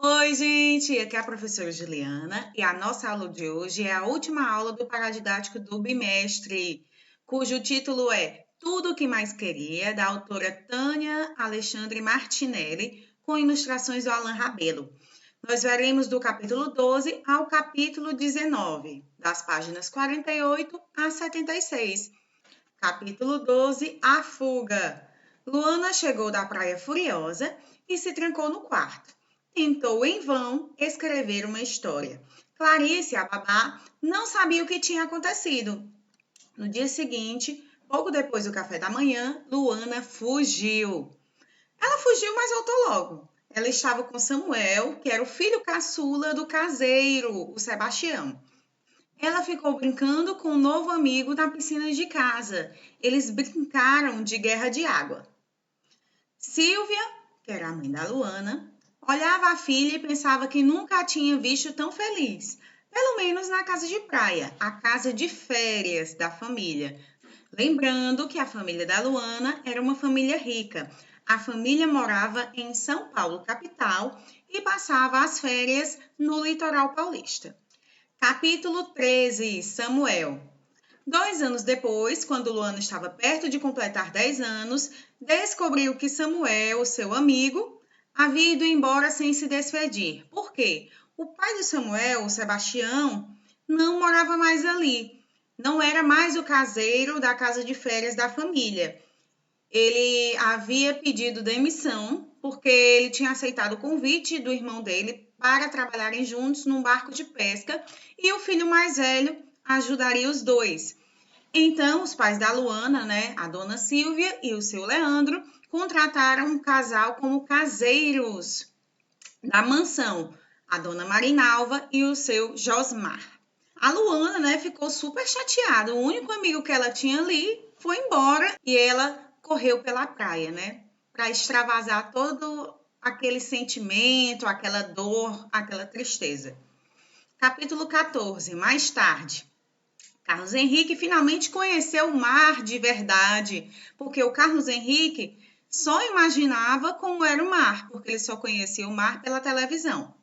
Oi, gente! Aqui é a professora Juliana e a nossa aula de hoje é a última aula do paradidático do bimestre, cujo título é Tudo o que Mais Queria, da autora Tânia Alexandre Martinelli, com ilustrações do Alan Rabelo. Nós veremos do capítulo 12 ao capítulo 19, das páginas 48 a 76. Capítulo 12, A Fuga. Luana chegou da praia furiosa e se trancou no quarto. Tentou em vão escrever uma história. Clarice, a babá, não sabia o que tinha acontecido. No dia seguinte, pouco depois do café da manhã, Luana fugiu. Ela fugiu, mas voltou logo. Ela estava com Samuel, que era o filho caçula do caseiro, o Sebastião. Ela ficou brincando com um novo amigo na piscina de casa. Eles brincaram de guerra de água. Silvia, que era a mãe da Luana, olhava a filha e pensava que nunca a tinha visto tão feliz. Pelo menos na casa de praia, a casa de férias da família. Lembrando que a família da Luana era uma família rica. A família morava em São Paulo, capital, e passava as férias no litoral paulista. Capítulo 13, Samuel. 2 anos depois, quando Luana estava perto de completar 10 anos, descobriu que Samuel, seu amigo, havia ido embora sem se despedir. Por quê? O pai de Samuel, o Sebastião, não morava mais ali. Não era mais o caseiro da casa de férias da família. Ele havia pedido demissão porque ele tinha aceitado o convite do irmão dele para trabalharem juntos num barco de pesca e o filho mais velho ajudaria os dois. Então, os pais da Luana, a dona Silvia e o seu Leandro, contrataram um casal como caseiros da mansão, a dona Marinalva e o seu Josmar. A Luana, ficou super chateada. O único amigo que ela tinha ali foi embora e ela correu pela praia, para extravasar todo aquele sentimento, aquela dor, aquela tristeza. Capítulo 14, mais tarde. Carlos Henrique finalmente conheceu o mar de verdade, porque o Carlos Henrique só imaginava como era o mar, porque ele só conhecia o mar pela televisão.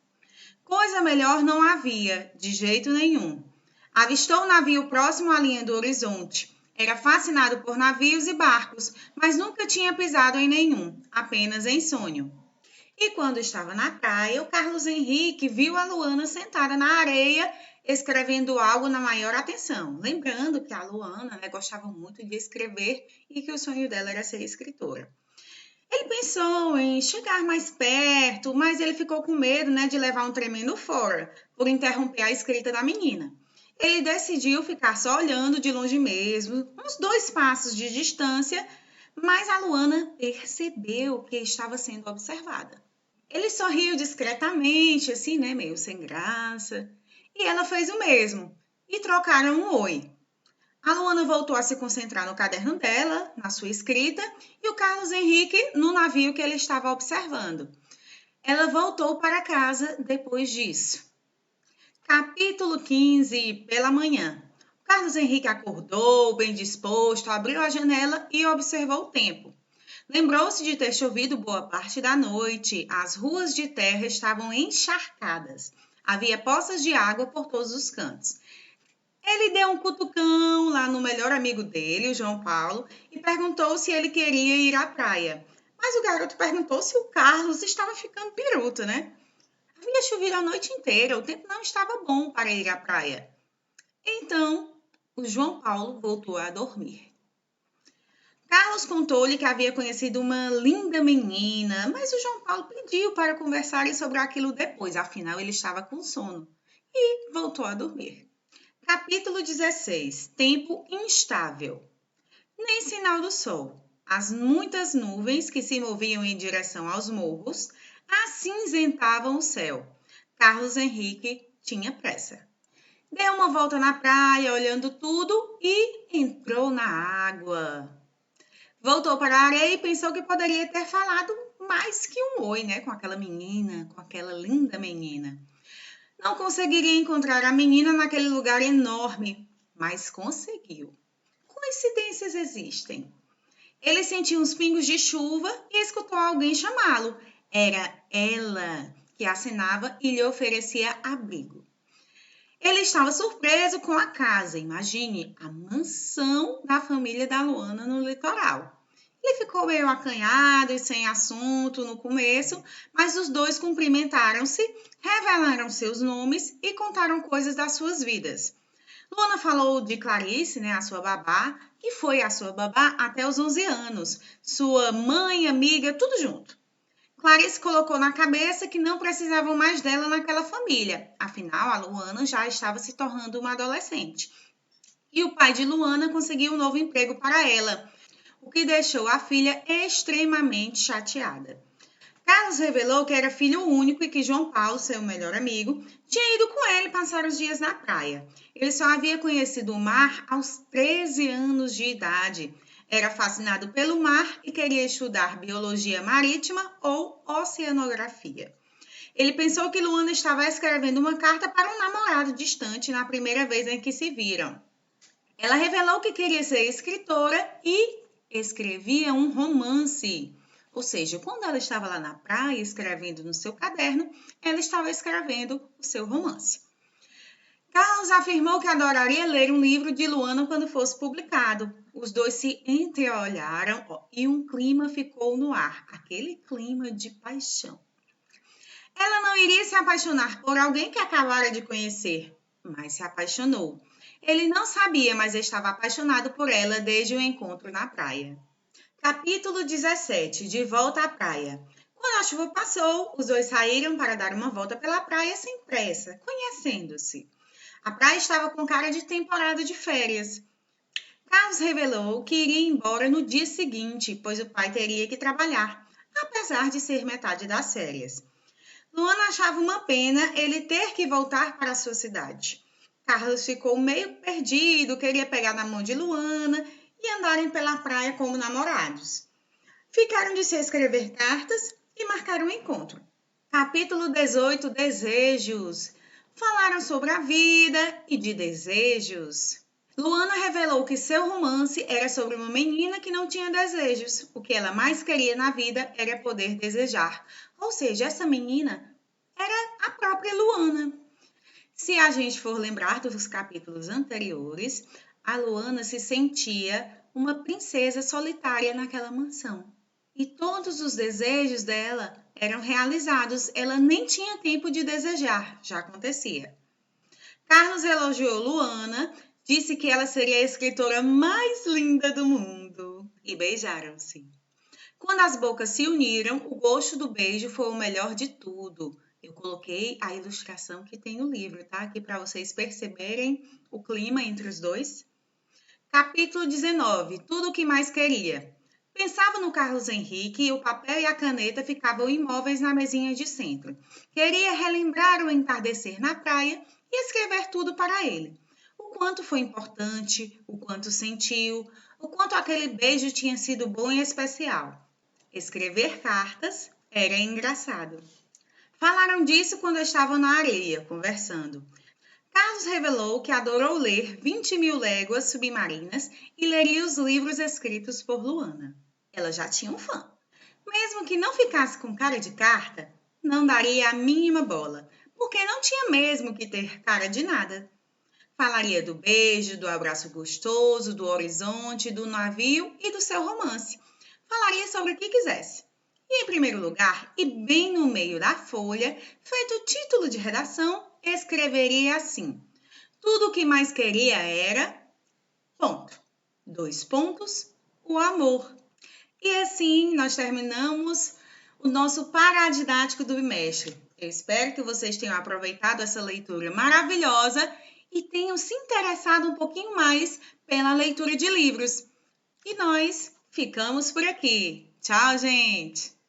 Coisa melhor não havia, de jeito nenhum. Avistou o navio próximo à linha do horizonte. Era fascinado por navios e barcos, mas nunca tinha pisado em nenhum, apenas em sonho. E quando estava na praia, o Carlos Henrique viu a Luana sentada na areia, escrevendo algo na maior atenção. Lembrando que a Luana, gostava muito de escrever e que o sonho dela era ser escritora. Ele pensou em chegar mais perto, mas ele ficou com medo, de levar um tremendo fora, por interromper a escrita da menina. Ele decidiu ficar só olhando de longe mesmo, uns 2 passos de distância, mas a Luana percebeu que estava sendo observada. Ele sorriu discretamente, assim, meio sem graça, e ela fez o mesmo, e trocaram um oi. A Luana voltou a se concentrar no caderno dela, na sua escrita, e o Carlos Henrique no navio que ele estava observando. Ela voltou para casa depois disso. Capítulo 15, pela manhã. Carlos Henrique acordou, bem disposto, abriu a janela e observou o tempo. Lembrou-se de ter chovido boa parte da noite. As ruas de terra estavam encharcadas. Havia poças de água por todos os cantos. Ele deu um cutucão lá no melhor amigo dele, o João Paulo, e perguntou se ele queria ir à praia. Mas o garoto perguntou se o Carlos estava ficando piruto, Havia chovido a noite inteira, o tempo não estava bom para ir à praia. Então, o João Paulo voltou a dormir. Carlos contou-lhe que havia conhecido uma linda menina, mas o João Paulo pediu para conversarem sobre aquilo depois, afinal ele estava com sono, e voltou a dormir. Capítulo 16. Tempo instável. Nem sinal do sol. As muitas nuvens que se moviam em direção aos morros acinzentavam o céu. Carlos Henrique tinha pressa. Deu uma volta na praia, olhando tudo, e entrou na água. Voltou para a areia e pensou que poderia ter falado mais que um oi, com aquela menina, com aquela linda menina. Não conseguiria encontrar a menina naquele lugar enorme, mas conseguiu. Coincidências existem. Ele sentiu uns pingos de chuva e escutou alguém chamá-lo. Era ela, que assinava e lhe oferecia abrigo. Ele estava surpreso com a casa, imagine, a mansão da família da Luana no litoral. Ele ficou meio acanhado e sem assunto no começo, mas os dois cumprimentaram-se, revelaram seus nomes e contaram coisas das suas vidas. Luana falou de Clarice, né, a sua babá, que foi a sua babá até os 11 anos, sua mãe, amiga, tudo junto. Clarice colocou na cabeça que não precisavam mais dela naquela família, afinal a Luana já estava se tornando uma adolescente. E o pai de Luana conseguiu um novo emprego para ela, o que deixou a filha extremamente chateada. Carlos revelou que era filho único e que João Paulo, seu melhor amigo, tinha ido com ele passar os dias na praia. Ele só havia conhecido o mar aos 13 anos de idade. Era fascinado pelo mar e queria estudar biologia marítima ou oceanografia. Ele pensou que Luana estava escrevendo uma carta para um namorado distante na primeira vez em que se viram. Ela revelou que queria ser escritora e escrevia um romance. Ou seja, quando ela estava lá na praia escrevendo no seu caderno, ela estava escrevendo o seu romance. Carlos afirmou que adoraria ler um livro de Luana quando fosse publicado. Os dois se entreolharam e um clima ficou no ar, aquele clima de paixão. Ela não iria se apaixonar por alguém que acabara de conhecer, mas se apaixonou. Ele não sabia, mas estava apaixonado por ela desde o encontro na praia. Capítulo 17. De volta à praia. Quando a chuva passou, os dois saíram para dar uma volta pela praia sem pressa, conhecendo-se. A praia estava com cara de temporada de férias. Carlos revelou que iria embora no dia seguinte, pois o pai teria que trabalhar, apesar de ser metade das férias. Luana achava uma pena ele ter que voltar para a sua cidade. Carlos ficou meio perdido, queria pegar na mão de Luana e andarem pela praia como namorados. Ficaram de se escrever cartas e marcaram um encontro. Capítulo 18. Desejos. Falaram sobre a vida e de desejos. Luana revelou que seu romance era sobre uma menina que não tinha desejos. O que ela mais queria na vida era poder desejar. Ou seja, essa menina era a própria Luana. Se a gente for lembrar dos capítulos anteriores, a Luana se sentia uma princesa solitária naquela mansão. E todos os desejos dela eram realizados, ela nem tinha tempo de desejar, já acontecia. Carlos elogiou Luana, disse que ela seria a escritora mais linda do mundo e beijaram-se. Quando as bocas se uniram, o gosto do beijo foi o melhor de tudo. Eu coloquei a ilustração que tem no livro, tá? Aqui para vocês perceberem o clima entre os dois. Capítulo 19. Tudo o que mais queria. Pensava no Carlos Henrique e o papel e a caneta ficavam imóveis na mesinha de centro. Queria relembrar o entardecer na praia e escrever tudo para ele. O quanto foi importante, o quanto sentiu, o quanto aquele beijo tinha sido bom e especial. Escrever cartas era engraçado. Falaram disso quando estavam na areia, conversando. Carlos revelou que adorou ler 20.000 Léguas Submarinas e leria os livros escritos por Luana. Ela já tinha um fã. Mesmo que não ficasse com cara de carta, não daria a mínima bola, porque não tinha mesmo que ter cara de nada. Falaria do beijo, do abraço gostoso, do horizonte, do navio e do seu romance. Falaria sobre o que quisesse. E, em primeiro lugar, e bem no meio da folha, feito o título de redação, escreveria assim: tudo o que mais queria era... ponto. 2 pontos, o amor. E assim nós terminamos o nosso paradidático do bimestre. Eu espero que vocês tenham aproveitado essa leitura maravilhosa e tenham se interessado um pouquinho mais pela leitura de livros. E nós ficamos por aqui. Tchau, gente!